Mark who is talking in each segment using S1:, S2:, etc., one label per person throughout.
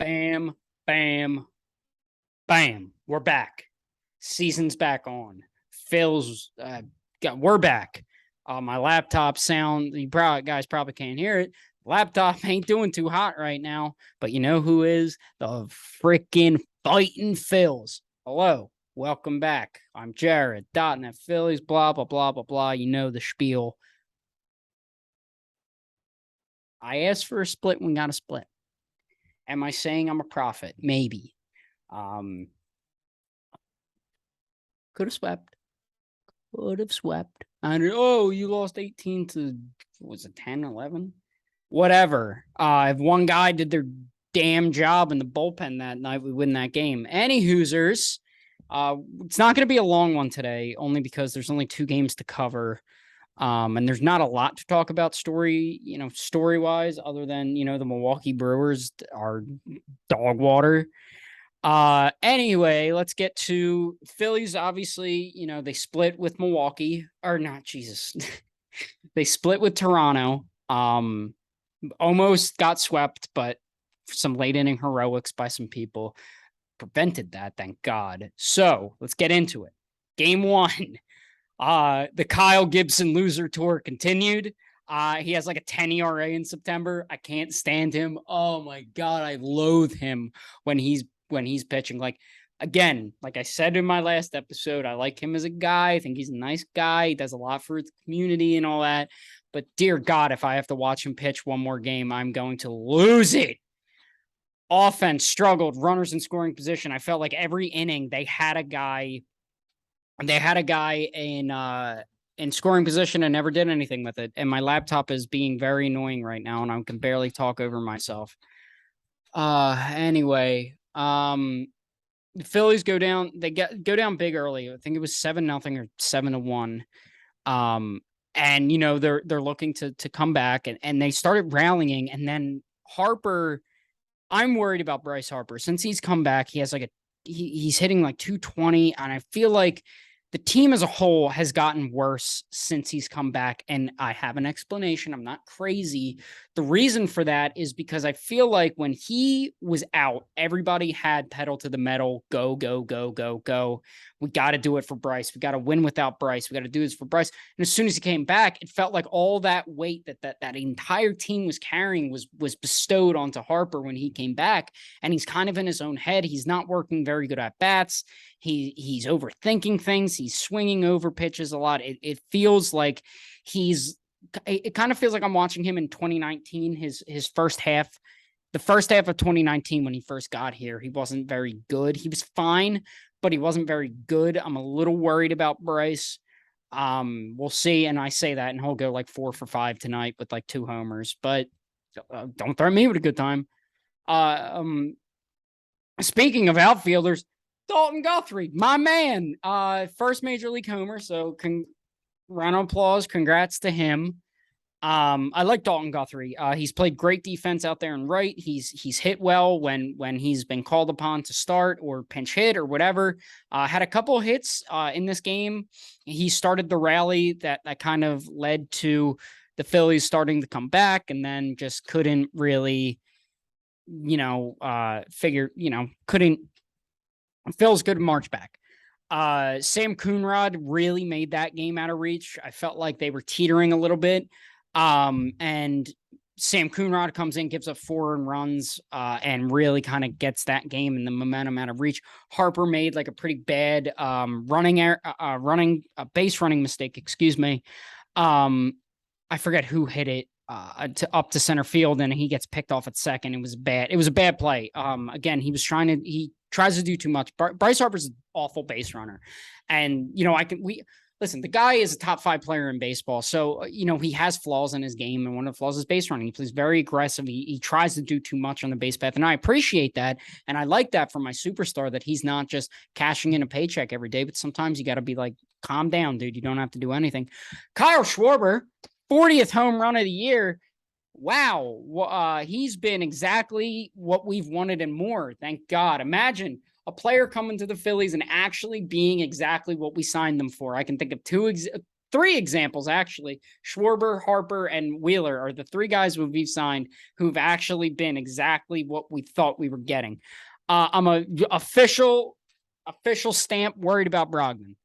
S1: Bam, bam, bam. We're back. Season's back on. Phil's we're back. My laptop sound, guys probably can't hear it. Laptop ain't doing too hot right now, but you know who is? The freaking fighting Phils. Hello, welcome back. I'm Jared, .NET Phillies, blah, blah, blah, blah, blah. You know the spiel. I asked for a split when got a split. Am I saying I'm a prophet? Maybe. Could have swept. Could have swept. And you lost 18 to, was it 10, 11? Whatever. If one guy did their damn job in the bullpen that night, we win that game. Any Hoosers. It's not going to be a long one today, only because there's only 2 games to cover. And there's not a lot to talk about story-wise, other than, the Milwaukee Brewers are dog water. Anyway, let's get to Phillies. Obviously, they split with Milwaukee, or not, Jesus. They split with Toronto. Almost got swept, but some late inning heroics by some people prevented that, thank God. So let's get into it. Game 1. The Kyle Gibson loser tour continued. He has like a 10 ERA in September. I can't stand him. Oh my God, I loathe him when he's pitching. Like, again, like I said in my last episode, I like him as a guy. I think he's a nice guy. He does a lot for the community and all that. But dear God, if I have to watch him pitch one more game, I'm going to lose it. Offense struggled, runners in scoring position. I felt like every inning they had a guy in scoring position and never did anything with it. And my laptop is being very annoying right now, and I can barely talk over myself. Anyway, the Phillies go down. They go down big early. I think it was 7-0 or 7-1. And they're looking to come back, and they started rallying. And then Harper, I'm worried about Bryce Harper since he's come back. He has he's hitting like 220, and I feel like the team as a whole has gotten worse since he's come back, and I have an explanation. I'm not crazy. The reason for that is because I feel like when he was out, everybody had pedal to the metal, go, go, go, go, go. We got to do it for Bryce. We got to win without Bryce. We got to do this for Bryce. And as soon as he came back, it felt like all that weight that entire team was carrying was bestowed onto Harper when he came back. And he's kind of in his own head. He's not working very good at bats. He's overthinking things. He's swinging over pitches a lot. It feels like it kind of feels like I'm watching him in 2019, his first half. The first half of 2019 when he first got here, he wasn't very good. He was fine, but he wasn't very good. I'm a little worried about Bryce. We'll see. And I say that, and he'll go like 4 for 5 tonight with like 2 homers, but don't threaten me with a good time. Speaking of outfielders, Dalton Guthrie, my man, first major league homer. So round of applause. Congrats to him. I like Dalton Guthrie. He's played great defense out there and right. He's hit well when he's been called upon to start or pinch hit or whatever. Had a couple of hits in this game. He started the rally that kind of led to the Phillies starting to come back, and then just couldn't really, couldn't. Phil's good march back. Sam Coonrod really made that game out of reach. I felt like they were teetering a little bit. And Sam Coonrod comes in, gives up 4 runs, and really kind of gets that game and the momentum out of reach. Harper made like a pretty bad base running mistake, excuse me. I forget who hit it up to center field, and he gets picked off at second. It was bad. It was a bad play. Again, he tries to do too much. Bryce Harper's an awful base runner. And, listen, the guy is a top 5 player in baseball. So, he has flaws in his game, and one of the flaws is base running. He plays very aggressive. He tries to do too much on the base path. And I appreciate that. And I like that from my superstar, that he's not just cashing in a paycheck every day, but sometimes you got to be like, calm down, dude. You don't have to do anything. Kyle Schwarber, 40th home run of the year. Wow. He's been exactly what we've wanted and more. Thank God. Imagine a player coming to the Phillies and actually being exactly what we signed them for. I can think of three examples, actually. Schwarber, Harper, and Wheeler are the three guys who we've signed who've actually been exactly what we thought we were getting. I'm a official stamp worried about Brogdon.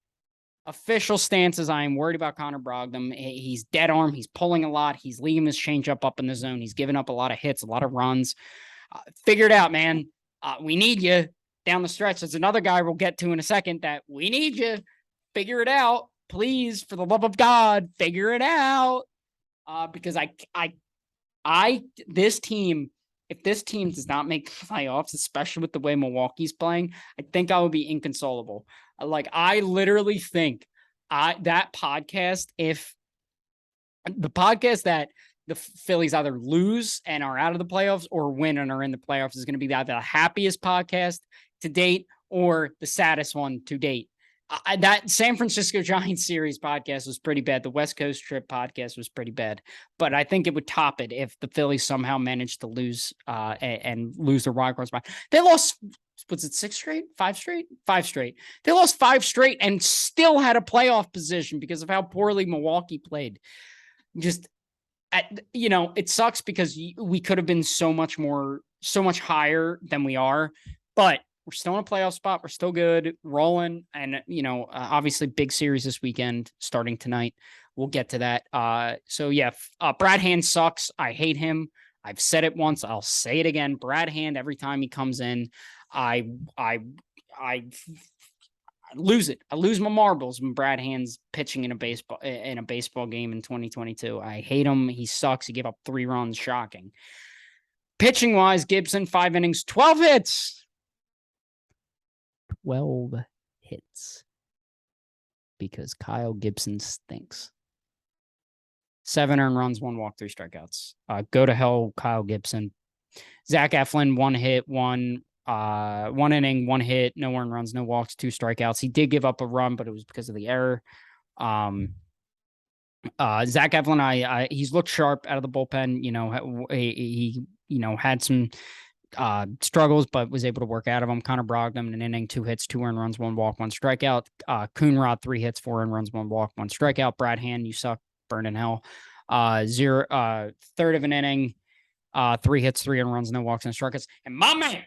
S1: Official stance is I am worried about Connor Brogdon. He's dead arm. He's pulling a lot. He's leaving his changeup up in the zone. He's giving up a lot of hits, a lot of runs. Figure it out, man. We need you down the stretch. There's another guy we'll get to in a second that we need you. Figure it out. Please, for the love of God, figure it out. Because this team, if this team does not make playoffs, especially with the way Milwaukee's playing, I think I would be inconsolable. Like, I literally think that podcast, if the podcast that the Phillies either lose and are out of the playoffs or win and are in the playoffs, is going to be either the happiest podcast to date or the saddest one to date. That San Francisco Giants series podcast was pretty bad. The West Coast trip podcast was pretty bad, but I think it would top it if the Phillies somehow managed to lose and lose their wild card spot. They lost, was it 6 straight? 5 straight? 5 straight. They lost 5 straight and still had a playoff position because of how poorly Milwaukee played. Just, it sucks because we could have been so much higher than we are, but we're still in a playoff spot. We're still good, rolling. And, obviously big series this weekend starting tonight. We'll get to that. Brad Hand sucks. I hate him. I've said it once. I'll say it again. Brad Hand, every time he comes in, I lose it. I lose my marbles when Brad Hand's pitching in a baseball game in 2022. I hate him. He sucks. He gave up 3 runs. Shocking. Pitching wise, Gibson, 5 innings, 12 hits. 12 hits because Kyle Gibson stinks. 7 earned runs, 1 walk, 3 strikeouts. Go to hell, Kyle Gibson. Zach Eflin, 1 hit, 1 inning, 1 hit, no earned runs, no walks, 2 strikeouts. He did give up a run, but it was because of the error. Zach Eflin, he's looked sharp out of the bullpen. He had some struggles, but was able to work out of them. Connor Brogdon, an inning, 2 hits, 2 earned runs, 1 walk, 1 strikeout. Coonrod, 3 hits, 4 earned runs, 1 walk, 1 strikeout. Brad Hand, you suck, burn in hell. Third of an inning, 3 hits, 3 earned runs, no walks, and strikeouts. And my man,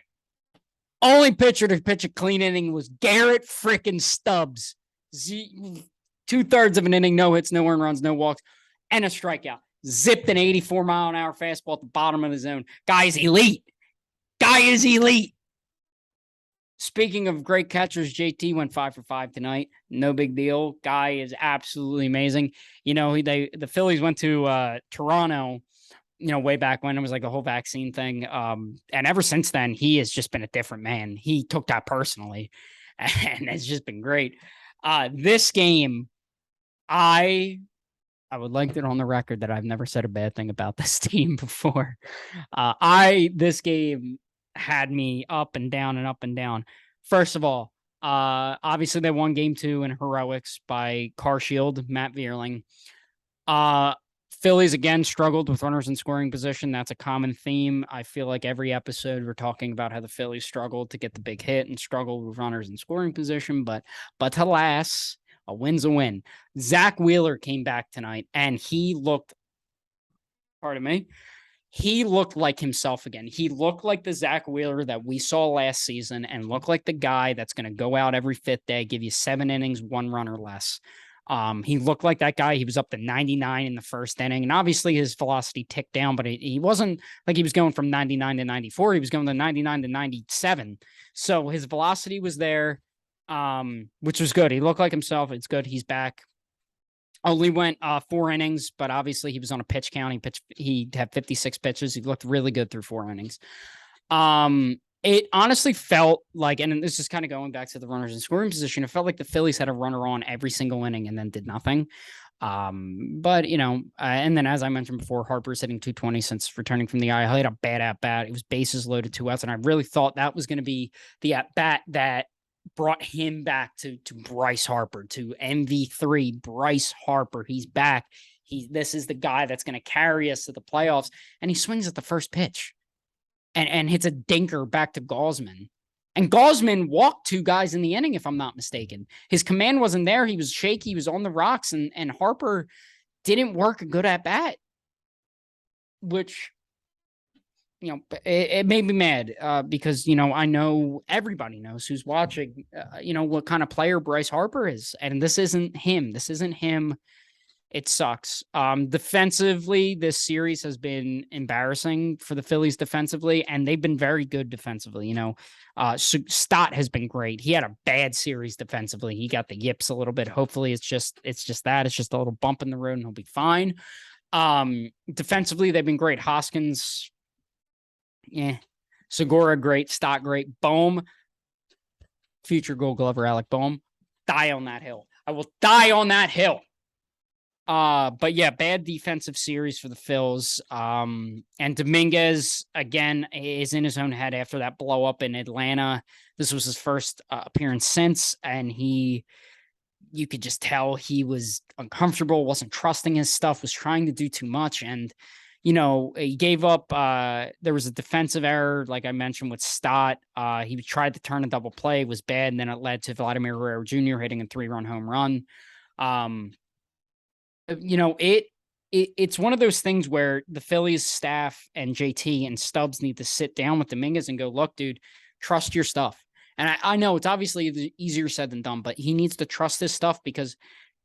S1: only pitcher to pitch a clean inning was Garrett frickin' Stubbs. 2/3 of an inning, no hits, no earned runs, no walks, and a strikeout. Zipped an 84-mile-an-hour fastball at the bottom of the zone. Guy is elite. Speaking of great catchers, JT went 5 for 5 tonight. No big deal. Guy is absolutely amazing. The Phillies went to Toronto, way back when it was like the whole vaccine thing. And ever since then, he has just been a different man. He took that personally, and it's just been great. This game, I would like it on the record that I've never said a bad thing about this team before. This game had me up and down and up and down. First of all, obviously they won game 2 in heroics by Carshield, Matt Vierling. Phillies again struggled with runners in scoring position. That's a common theme. I feel like every episode we're talking about how the Phillies struggled to get the big hit and struggled with runners in scoring position, but alas, a win's a win. Zach Wheeler came back tonight and he looked like himself again. He looked like the Zach Wheeler that we saw last season and looked like the guy that's going to go out every 5th day, give you 7 innings, 1 run or less. He looked like that guy. He was up to 99 in the first inning, and obviously his velocity ticked down, but he wasn't like he was going from 99 to 94. He was going to 99 to 97. So his velocity was there, which was good. He looked like himself. It's good. He's back. Only went 4 innings, but obviously he was on a pitch count. He had 56 pitches. He looked really good through 4 innings. It honestly felt like, and this is kind of going back to the runners in scoring position, it felt like the Phillies had a runner on every single inning and then did nothing. And then as I mentioned before, Harper's hitting 220 since returning from the IL. He had a bad at-bat. It was bases loaded, 2 outs, and I really thought that was going to be the at-bat that brought him back to Bryce Harper, to MV3 Bryce Harper. He's back. This is the guy that's going to carry us to the playoffs. And he swings at the first pitch and hits a dinker back to Gaussman. And Gaussman walked 2 guys in the inning, if I'm not mistaken. His command wasn't there. He was shaky. He was on the rocks, and Harper didn't work a good at bat, which, it made me mad because, I know everybody knows who's watching, what kind of player Bryce Harper is. And this isn't him. It sucks. Defensively, this series has been embarrassing for the Phillies defensively, and they've been very good defensively. Stott has been great. He had a bad series defensively. He got the yips a little bit. Hopefully, it's just that. It's just a little bump in the road, and he'll be fine. Defensively, they've been great. Hoskins, Segura, great. Stott, great. Bohm, future Gold Glover, Alec Bohm. Die on that hill. I will die on that hill. But yeah, bad defensive series for the Phils. And Dominguez, again, is in his own head after that blow up in Atlanta. This was his first appearance since, and you could just tell he was uncomfortable, wasn't trusting his stuff, was trying to do too much. And, he gave up, there was a defensive error, like I mentioned, with Stott. He tried to turn a double play, was bad, and then it led to Vladimir Guerrero Jr. hitting a 3-run home run. It's one of those things where the Phillies staff and JT and Stubbs need to sit down with Dominguez and go, look, dude, trust your stuff. And I know it's obviously easier said than done, but he needs to trust his stuff because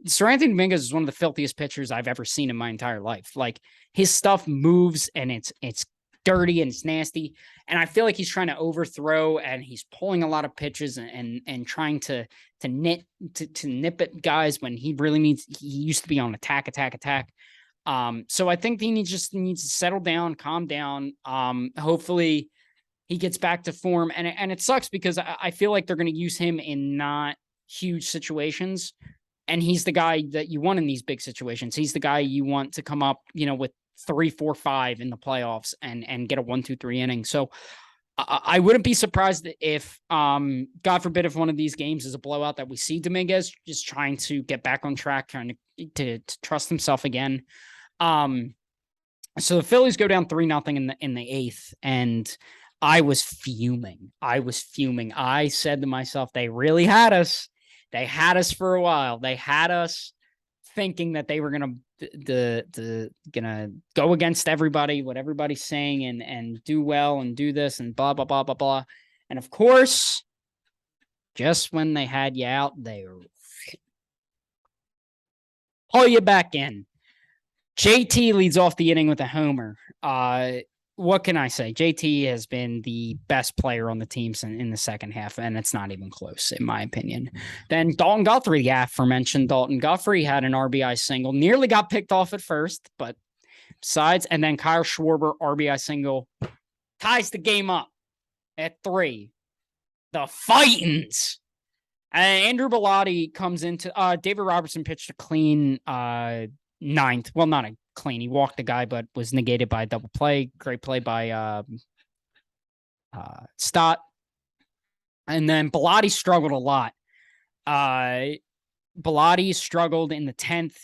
S1: Sir Anthony Dominguez is one of the filthiest pitchers I've ever seen in my entire life. Like, his stuff moves and it's dirty and it's nasty. And I feel like he's trying to overthrow and he's pulling a lot of pitches and trying to nip at guys when he really he used to be on attack. So I think he needs to settle down, calm down. Hopefully he gets back to form. And it sucks because I feel like they're going to use him in not huge situations. And he's the guy that you want in these big situations. He's the guy you want to come up, with 3, 4, 5 in the playoffs and get a 1, 2, 3 inning. So I wouldn't be surprised if, God forbid, if one of these games is a blowout, that we see Dominguez just trying to get back on track, trying to trust himself again. So the Phillies go down 3-0 in the 8th, and I was fuming. I said to myself, they really had us. They had us for a while. They had us thinking that they were gonna go against everybody, what everybody's saying, and do well and do this and blah blah blah blah blah. And of course, just when they had you out, they pull you back in. JT leads off the inning with a homer. What can I say? JT has been the best player on the team in the second half, and it's not even close, in my opinion. Then Dalton Guthrie, the aforementioned Dalton Guthrie, had an RBI single, nearly got picked off at first, but besides, and then Kyle Schwarber, RBI single, ties the game up at 3. The Fightins. Andrew Bellotti comes into David Robertson pitched a clean 9th. Well, not a clean. He walked the guy, but was negated by a double play. Great play by Stott. And then Bellotti struggled a lot. Bellotti struggled in the 10th.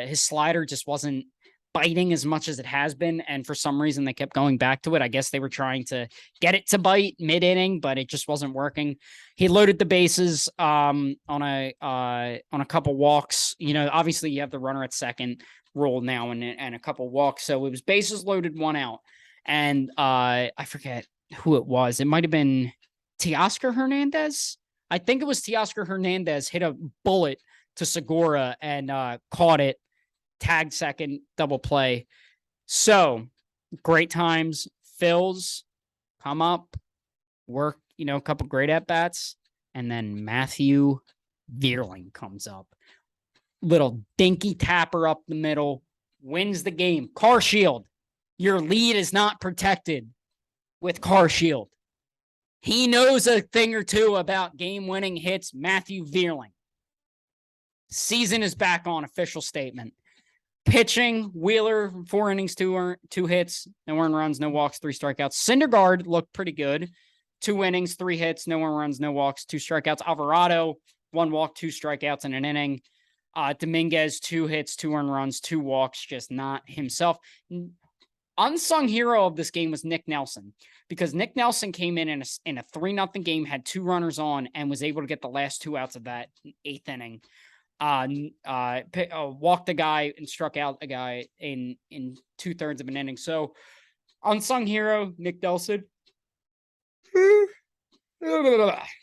S1: His slider just wasn't biting as much as it has been, and for some reason they kept going back to it. I guess they were trying to get it to bite mid-inning, but it just wasn't working. He loaded the bases on a couple walks. Obviously you have the runner at second rule now and a couple walks, so it was bases loaded, 1 out. And I forget who it was. It might have been Teoscar Hernandez. I think it was Teoscar Hernandez hit a bullet to Segura and caught it. Tag second, double play. So great times. Phils come up, work, a couple great at-bats, and then Matthew Vierling comes up. Little dinky tapper up the middle, wins the game. Carshield, your lead is not protected with Carshield. He knows a thing or two about game-winning hits. Matthew Vierling. Season is back on, official statement. Pitching, Wheeler, 4 innings, 2 hits, no earned runs, no walks, 3 strikeouts. Syndergaard looked pretty good. 2 innings, 3 hits, no earned runs, no walks, 2 strikeouts. Alvarado, 1 walk, 2 strikeouts in an inning. Dominguez, 2 hits, 2 earned runs, 2 walks, just not himself. unsung hero of this game was Nick Nelson, because Nick Nelson came in a 3-0 game, had 2 runners on, and was able to get the last 2 outs of that 8th inning. Walked a guy and struck out a guy in 2/3 of an inning. So unsung hero, Nick Nelson.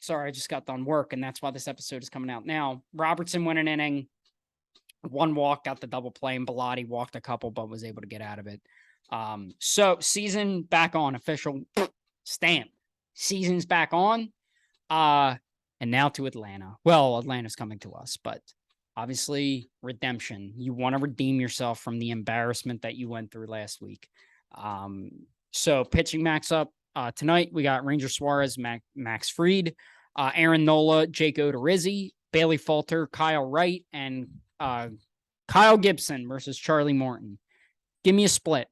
S1: Sorry, I just got done work, and that's why this episode is coming out now. Robertson went an inning, 1 walk, got the double play, and Bilotti walked a couple, but was able to get out of it. So season back on, official stamp. Season's back on. And now to Atlanta. Well, Atlanta's coming to us, but obviously redemption. You want to redeem yourself from the embarrassment that you went through last week. So pitching Max up tonight. We got Ranger Suarez, Max Fried, Aaron Nola, Jake Odorizzi, Bailey Falter, Kyle Wright, and Kyle Gibson versus Charlie Morton. Give me a split.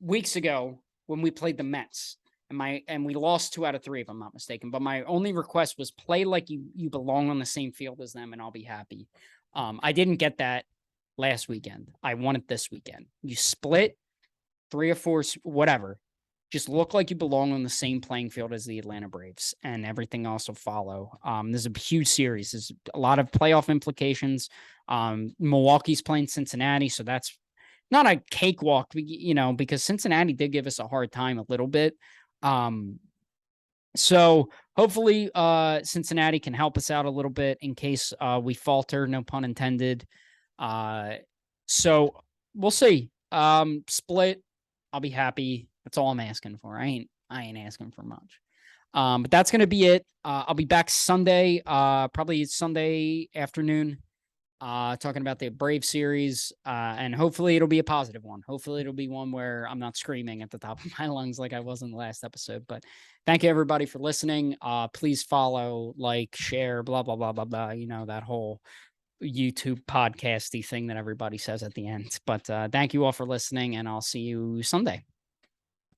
S1: Weeks ago when we played the Mets, and we lost 2 out of 3, if I'm not mistaken. But my only request was play like you belong on the same field as them, and I'll be happy. I didn't get that last weekend. I want it this weekend. You split 3 or 4, whatever. Just look like you belong on the same playing field as the Atlanta Braves, and everything else will follow. There's a huge series. There's a lot of playoff implications. Milwaukee's playing Cincinnati, so that's not a cakewalk, because Cincinnati did give us a hard time a little bit. So hopefully Cincinnati can help us out a little bit in case we falter, no pun intended. So we'll see. Split, I'll be happy. That's all I'm asking for. I ain't asking for much. But that's going to be it. I'll be back Sunday, probably Sunday afternoon, talking about the Brave series. And hopefully it'll be a positive one. Hopefully it'll be one where I'm not screaming at the top of my lungs like I was in the last episode. But thank you everybody for listening. Please follow, like, share, blah, blah, blah, blah, blah. That whole YouTube podcasty thing that everybody says at the end. But thank you all for listening, and I'll see you Sunday.